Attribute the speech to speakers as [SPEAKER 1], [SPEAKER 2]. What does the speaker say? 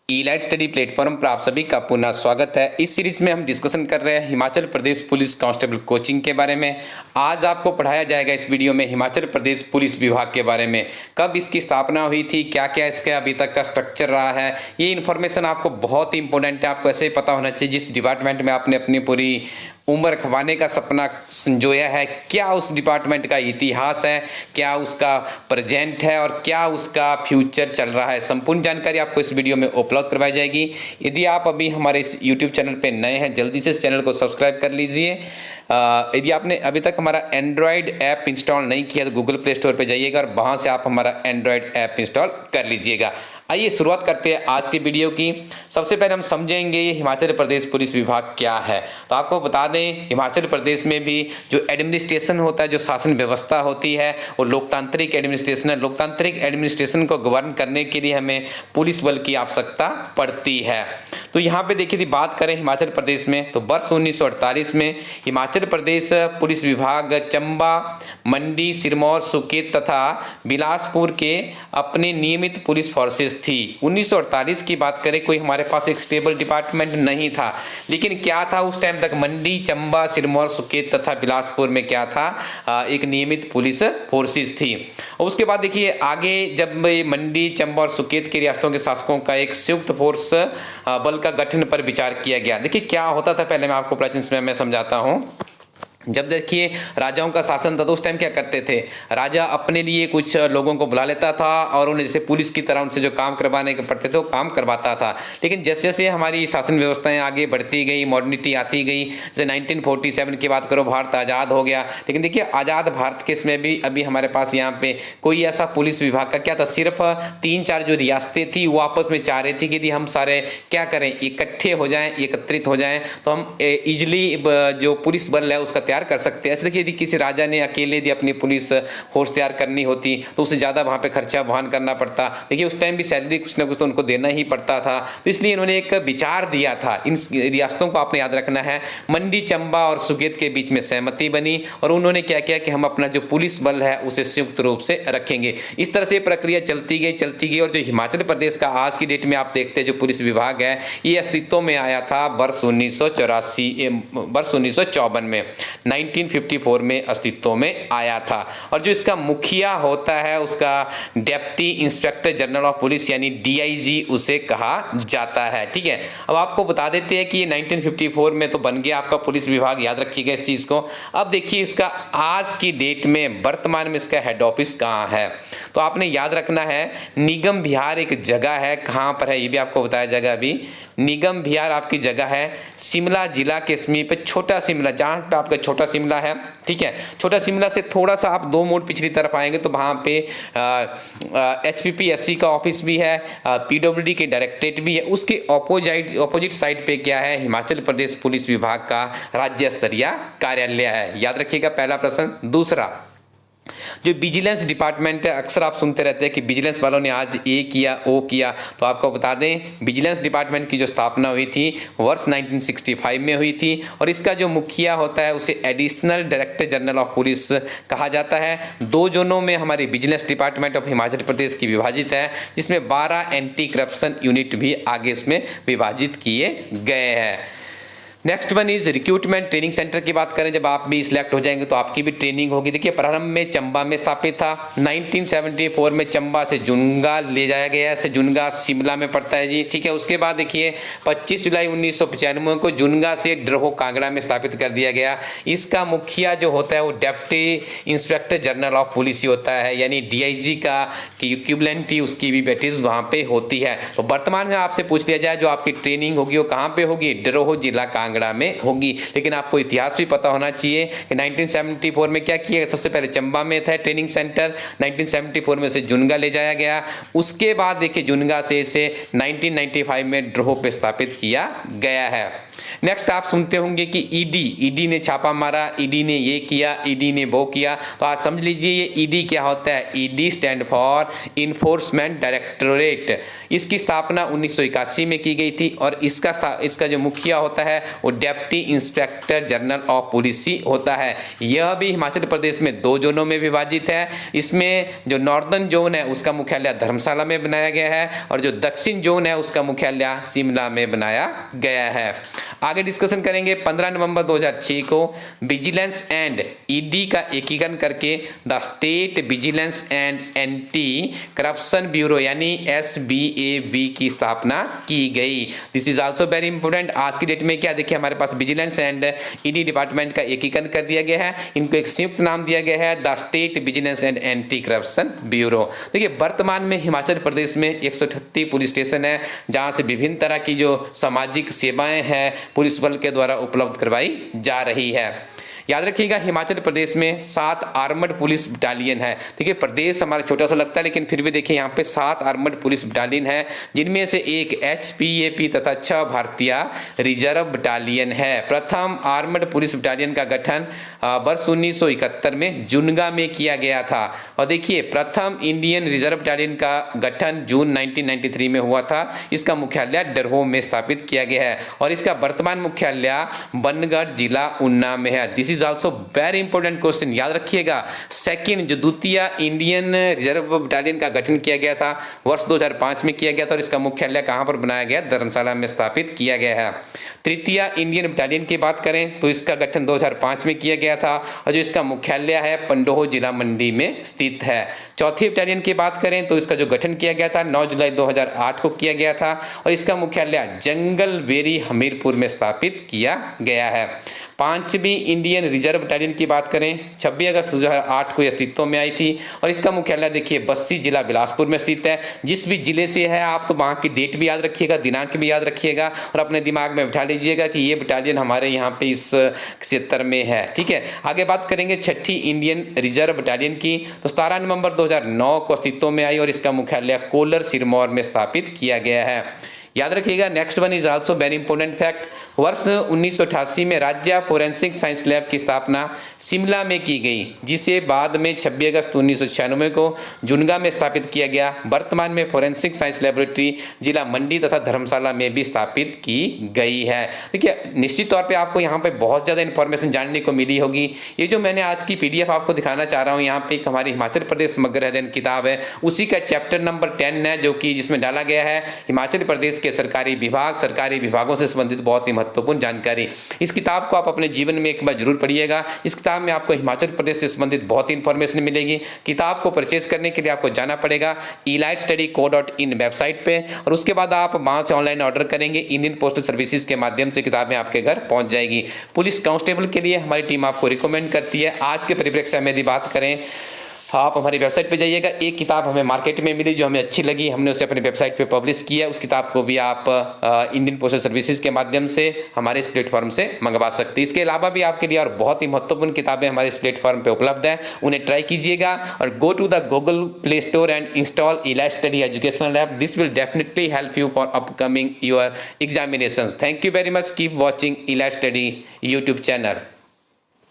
[SPEAKER 1] ई-लाइट study platform पर आप सभी का पुनः स्वागत है। इस सीरीज में हम डिस्कशन कर रहे हैं Himachal Pradesh police constable coaching के बारे में। आज आपको पढ़ाया जाएगा इस वीडियो में हिमाचल प्रदेश पुलिस विभाग के बारे में, कब इसकी स्थापना हुई थी, क्या क्या इसका अभी तक का स्ट्रक्चर रहा है। ये इन्फॉर्मेशन आपको बहुत ही इंपॉर्टेंट है, आपको ऐसे ही पता होना चाहिए जिस डिपार्टमेंट में आपने अपनी पूरी उम्र खपाने का सपना संजोया है, क्या उस डिपार्टमेंट का इतिहास है, क्या उसका प्रेजेंट है और क्या उसका फ्यूचर चल रहा है। संपूर्ण जानकारी आपको इस वीडियो में उपलब्ध करवाई जाएगी। यदि आप अभी हमारे इस यूट्यूब चैनल पे नए हैं, जल्दी से इस चैनल को सब्सक्राइब कर लीजिए। यदि आपने अभी तक हमारा एंड्रॉयड ऐप इंस्टॉल नहीं किया तो गूगल प्ले स्टोर पर जाइएगा और वहाँ से आप हमारा एंड्रॉयड ऐप इंस्टॉल कर लीजिएगा। आइए शुरुआत करते हैं आज की वीडियो की। सबसे पहले हम समझेंगे ये हिमाचल प्रदेश पुलिस विभाग क्या है। तो आपको बता दें, हिमाचल प्रदेश में भी जो एडमिनिस्ट्रेशन होता है, जो शासन व्यवस्था होती है, वो लोकतांत्रिक एडमिनिस्ट्रेशन है। लोकतांत्रिक एडमिनिस्ट्रेशन को गवर्न करने के लिए हमें पुलिस बल की आवश्यकता पड़ती है। तो यहाँ पे देखिए, यदि बात करें हिमाचल प्रदेश में, तो वर्ष 1948 में हिमाचल प्रदेश पुलिस विभाग चंबा, मंडी, सिरमौर, सुकेत तथा बिलासपुर के अपने नियमित पुलिस फोर्सेस थी। 1948 की बात करें, कोई हमारे पास एक स्टेबल डिपार्टमेंट नहीं था, लेकिन क्या था उस टाइम तक मंडी, चंबा, सिरमौर, सुकेत तथा बिलासपुर में क्या था, एक नियमित पुलिस फोर्सेस थी। और उसके बाद देखिए आगे, जब मंडी, चंबा और सुकेत के रियासतों के शासकों का एक संयुक्त फोर्स बल का गठन पर विचार किया गया। देखिए क्या होता था, पहले मैं आपको प्राचीन समय में समझाता हूँ। जब देखिए राजाओं का शासन था तो उस टाइम क्या करते थे, राजा अपने लिए कुछ लोगों को बुला लेता था और उन्हें जैसे पुलिस की तरह उनसे जो काम करवाने के पड़ते थे वो काम करवाता था। लेकिन जैसे जैसे हमारी शासन व्यवस्थाएं आगे बढ़ती गई, मॉडर्निटी आती गई, जैसे 1947 की बात करो, भारत आज़ाद हो गया। लेकिन देखिए आज़ाद भारत के समय भी अभी हमारे पास यहाँ पे कोई ऐसा पुलिस विभाग का क्या था, सिर्फ 3-4 जो रियासतें थी वो आपस में चाह रही थी कि यदि हम सारे क्या करें, इकट्ठे हो जाएं, एकत्रित हो जाएं तो हम इजिली जो पुलिस बल है उसका कर सकते हैं। ऐसे देखिए, यदि किसी राजा ने अकेले यदि अपनी पुलिस फोर्स तैयार करनी होती तो उसे ज़्यादा वहाँ पे खर्चा वहन करना पड़ता। देखिए उस टाइम भी सैलरी कुछ ना कुछ तो उनको देना ही पड़ता था। तो इसलिए इन्होंने एक विचार दिया था। इन रियासतों को आपने याद रखना है, मंडी, चंबा और सुकेत के बीच में सहमति बनी और उन्होंने क्या किया कि हम अपना जो पुलिस बल है उसे संयुक्त रूप से रखेंगे। इस तरह से प्रक्रिया चलती गई और जो हिमाचल प्रदेश का आज की डेट में आप देखते हैं जो पुलिस विभाग है, ये अस्तित्व में आया था वर्ष 1954 में, 1954 में अस्तित्व में आया था। और जो इसका मुखिया होता है उसका deputy inspector general of police यानी डीआईजी उसे कहा जाता है। ठीक है, अब आपको बता देते हैं कि ये 1954 में तो बन गया आपका पुलिस विभाग, याद रखिएगा इस चीज को। अब देखिए इसका आज की डेट में वर्तमान में इसका हेड ऑफिस कहाँ है, तो आपने याद रखना है निगम विहार एक जगह है। कहाँ पर है ये भी आपको बताया जाएगा। अभी निगम विहार आपकी जगह है शिमला जिला के समीप, छोटा शिमला, जहाँ पे आपका छोटा शिमला है। ठीक है, छोटा शिमला से थोड़ा सा आप 2 मोड़ पिछली तरफ आएंगे तो वहाँ पे HPPSC का ऑफिस भी है, PWD के डायरेक्टरेट भी है। उसके ऑपोजिट साइड पे क्या है, हिमाचल प्रदेश पुलिस विभाग का राज्य स्तरीय कार्यालय है। याद रखिएगा पहला प्रश्न। दूसरा, जो विजिलेंस डिपार्टमेंट है, अक्सर आप सुनते रहते हैं कि विजिलेंस वालों ने आज ये किया वो किया, तो आपको बता दें विजिलेंस डिपार्टमेंट की जो स्थापना हुई थी वर्ष 1965 में हुई थी और इसका जो मुखिया होता है उसे additional director general of police कहा जाता है। 2 जोनों में हमारी vigilance department of Himachal Pradesh की विभाजित है, जिसमें 12 एंटी करप्शन यूनिट भी आगे इसमें विभाजित किए गए हैं। Next one is recruitment training centre की बात करें, जब आप भी सिलेक्ट हो जाएंगे तो आपकी भी ट्रेनिंग होगी। देखिए प्रारंभ में चंबा में स्थापित था, 1974 में चंबा से जुनगा ले जाया गया है। जुनगा शिमला में पड़ता है जी। ठीक है, उसके बाद देखिए 25 जुलाई 1995 को जुनगा से ड्रोहो कांगड़ा में स्थापित कर दिया गया। इसका मुखिया जो होता है वो deputy inspector general of police ही होता है, यानी डीआईजी का की इक्विवेलेंट ही उसकी भी बेटीज वहाँ पे होती है। तो वर्तमान में आपसे पूछ लिया जाए जो आपकी ट्रेनिंग होगी वो कहाँ पे होगी, ड्रोहो जिला कांगड़ा में होगी। लेकिन आपको इतिहास भी पता होना चाहिए कि 1974 में क्या किया, सबसे पहले चंबा में था ट्रेनिंग सेंटर, 1974 में से जुनगा ले जाया गया। उसके बाद देखिए जुनगा से इसे 1995 में ड्रोहो पे स्थापित किया गया है। नेक्स्ट आप सुनते होंगे कि ईडी ने छापा मारा, ईडी ने ये किया, ईडी ने वो किया। तो आज समझ लीजिए ये ईडी क्या होता है। ED stand for enforcement directorate. इसकी स्थापना 1981 में की गई थी और इसका जो मुखिया होता है वो deputy inspector general of police ही होता है। यह भी हिमाचल प्रदेश में 2 जोनों में विभाजित है। इसमें जो नॉर्दर्न जोन है उसका मुख्यालय धर्मशाला में बनाया गया है और जो दक्षिण जोन है उसका मुख्यालय शिमला में बनाया गया है। आगे डिस्कशन करेंगे 15 नवंबर 2006 को विजिलेंस एंड ईडी का एकीकरण करके the state vigilance and anti corruption bureau यानी SBAB की स्थापना की गई। This is also very important. आज की डेट में क्या देखिए हमारे पास विजिलेंस एंड ईडी डिपार्टमेंट का एकीकरण कर दिया गया है। इनको एक संयुक्त नाम दिया गया है the state vigilance and anti corruption bureau. देखिए वर्तमान में हिमाचल प्रदेश में 138 पुलिस स्टेशन है जहां से विभिन्न तरह की जो सामाजिक सेवाएं हैं पुलिस बल के द्वारा उपलब्ध करवाई जा रही है। याद रखिएगा हिमाचल प्रदेश में 7 आर्मड पुलिस बटालियन है। देखिए प्रदेश हमारा छोटा सा लगता है लेकिन फिर भी देखिए यहाँ पे 7 आर्मड पुलिस बटालियन है जिनमें से एक HPAP तथा 6 भारतीय रिजर्व बटालियन है। प्रथम आर्मड पुलिस बटालियन का गठन वर्ष 1971 में जुनगा में किया गया था और देखिए प्रथम इंडियन रिजर्व बटालियन का गठन जून 1993 में हुआ था। इसका मुख्यालय डरहोम में स्थापित किया गया है और इसका वर्तमान मुख्यालय बनगढ़ जिला ऊना में है। This is also very important question, याद रखिएगा। सेकंड जो द्वितीय इंडियन रिजर्व बटालियन का गठन किया गया था वर्ष 2005 में किया गया था और इसका मुख्यालय कहां पर बनाया गया? धर्मशाला में स्थापित किया गया है। तृतीय इंडियन बटालियन की बात करें तो इसका गठन 2005 में किया गया था और जो इसका मुख्यालय है पंडोह जिला मंडी में स्थित है। चौथी बटालियन की बात करें तो इसका जो गठन किया गया था 9 जुलाई 2008 को किया गया था और इसका मुख्यालय जंगलबेरी हमीरपुर में स्थापित किया गया है। पांचवी इंडियन रिजर्व बटालियन की बात करें 26 अगस्त 2008 को अस्तित्व में आई थी और इसका मुख्यालय देखिए बस्सी जिला बिलासपुर में स्थित है। जिस भी जिले से है आप तो वहाँ की डेट भी याद रखिएगा, दिनांक भी याद रखिएगा और अपने दिमाग में बिठा लीजिएगा कि ये बटालियन हमारे यहाँ पे इस क्षेत्र में है। ठीक है, आगे बात करेंगे छठी इंडियन रिजर्व बटालियन की तो 17 नवंबर 2009 को अस्तित्व में आई और इसका मुख्यालय कोलर सिरमौर में स्थापित किया गया है। याद रखिएगा next one is also very important fact. वर्ष 1988 में राज्य फोरेंसिक साइंस लैब की स्थापना शिमला में की गई जिसे बाद में 26 अगस्त 1996 को जुनगा में स्थापित किया गया। वर्तमान में फोरेंसिक साइंस लैबोरेटरी जिला मंडी तथा धर्मशाला में भी स्थापित की गई है। देखिए निश्चित तौर पे आपको यहाँ पे बहुत ज़्यादा इंफॉर्मेशन जानने को मिली होगी। ये जो मैंने आज की PDF आपको दिखाना चाह रहा हूँ यहाँ पे एक हमारी हिमाचल प्रदेश समग्र अध्ययन किताब है, उसी का चैप्टर नंबर 10 है जो कि जिसमें डाला गया है हिमाचल प्रदेश के सरकारी विभागों से संबंधित बहुत ही महत्वपूर्ण जानकारी। इस किताब को आप अपने जीवन में एक बार जरूर पढ़िएगा। इस किताब में आपको हिमाचल प्रदेश से संबंधित बहुत ही इंफॉर्मेशन मिलेगी। किताब को परचेज करने के लिए आपको जाना पड़ेगा elitestudyco.in वेबसाइट पे और उसके बाद आप वहां से ऑनलाइन ऑर्डर करेंगे। इंडियन पोस्टल सर्विसेज के माध्यम से किताबें आपके घर पहुंच जाएगी। पुलिस कांस्टेबल के लिए हमारी टीम आपको रिकमेंड करती है। आज के परिप्रेक्ष्य में यदि बात करें आप हमारी वेबसाइट पे जाइएगा। एक किताब हमें मार्केट में मिली जो हमें अच्छी लगी, हमने उसे अपनी वेबसाइट पे पब्लिश किया। उस किताब को भी आप इंडियन पोस्टल सर्विसेज के माध्यम से हमारे इस प्लेटफॉर्म से मंगवा सकते हैं। इसके अलावा भी आपके लिए और बहुत ही महत्वपूर्ण किताबें हमारे इस प्लेटफॉर्म पे उपलब्ध हैं, उन्हें ट्राई कीजिएगा और go to the Google Play Store and install Elite Study educational app. This will definitely help you for upcoming your examinations. Thank you very much, keep watching Elite Study YouTube channel.